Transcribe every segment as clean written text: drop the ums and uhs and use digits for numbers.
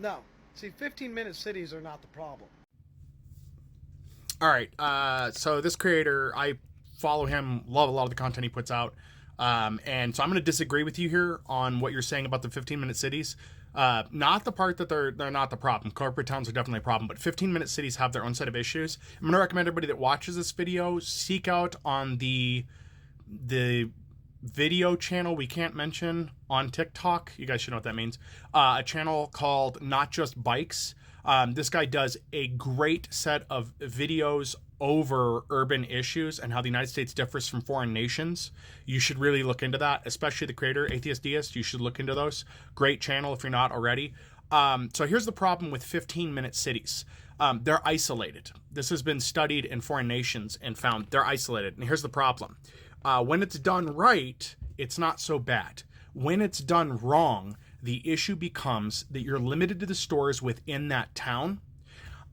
No. See, 15-minute cities are not the problem. All right. So this creator, I follow him, love a lot of the content he puts out. And so I'm going to disagree with you here on what you're saying about the 15-minute cities. Not the part that they're not the problem. Corporate towns are definitely a problem, but 15-minute cities have their own set of issues. I'm going to recommend everybody that watches this video seek out on the video channel we can't mention on TikTok. You guys should know what that means. A channel called Not Just Bikes. This guy does a great set of videos over urban issues and how the United States differs from foreign nations. You should really look into that, especially the creator, Atheist Deist. You should look into those. Great channel if you're not already. So here's the problem with 15-minute cities. They're isolated. This has been studied in foreign nations and found they're isolated. And here's the problem. When it's done right, it's not so bad. When it's done wrong, the issue becomes that you're limited to the stores within that town.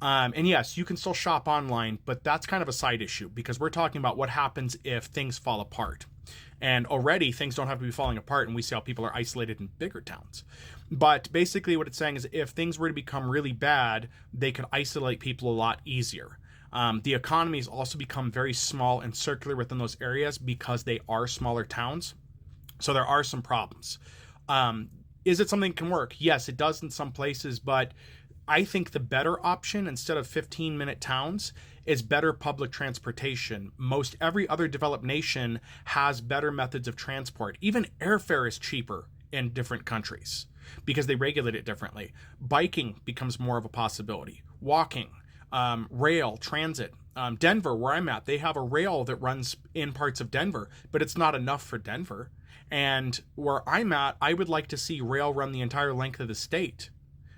And yes, you can still shop online, but that's kind of a side issue because we're talking about what happens if things fall apart. And already things don't have to be falling apart, and we see how people are isolated in bigger towns. But basically what it's saying is if things were to become really bad, they could isolate people a lot easier. The economies also become very small and circular within those areas because they are smaller towns. So there are some problems. Is it something that can work? Yes, it does in some places, but I think the better option instead of 15-minute towns is better public transportation. Most every other developed nation has better methods of transport. Even airfare is cheaper in different countries because they regulate it differently. Biking becomes more of a possibility. Walking, rail, transit. Denver, where I'm at, they have a rail that runs in parts of Denver, but it's not enough for Denver. And where I'm at, I would like to see rail run the entire length of the state.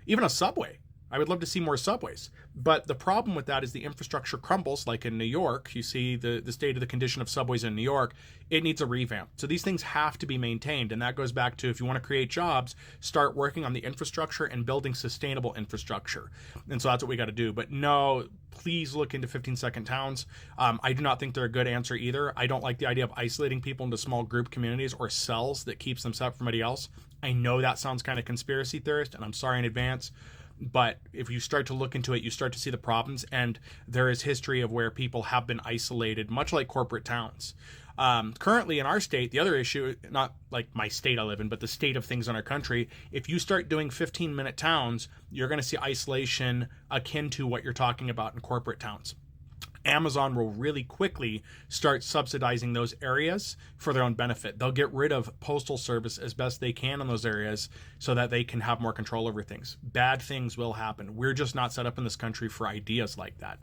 Even a subway. I would love to see more subways. But the problem with that is the infrastructure crumbles, like in New York. You see the state of the condition of subways in New York. It needs a revamp. So these things have to be maintained. And that goes back to if you want to create jobs, start working on the infrastructure and building sustainable infrastructure. And so that's what we got to do. But no, please look into 15-second towns. I do not think they're a good answer either. I don't like the idea of isolating people into small group communities or cells that keeps them separate from everybody else. I know that sounds kind of conspiracy theorist, and I'm sorry in advance. But if you start to look into it, you start to see the problems, and there is history of where people have been isolated, much like corporate towns. Currently in our state, the other issue, not like my state I live in, but the state of things in our country, if you start doing 15-minute towns, you're going to see isolation akin to what you're talking about in corporate towns. Amazon will really quickly start subsidizing those areas for their own benefit. They'll get rid of postal service as best they can in those areas so that they can have more control over things. Bad things will happen. We're just not set up in this country for ideas like that.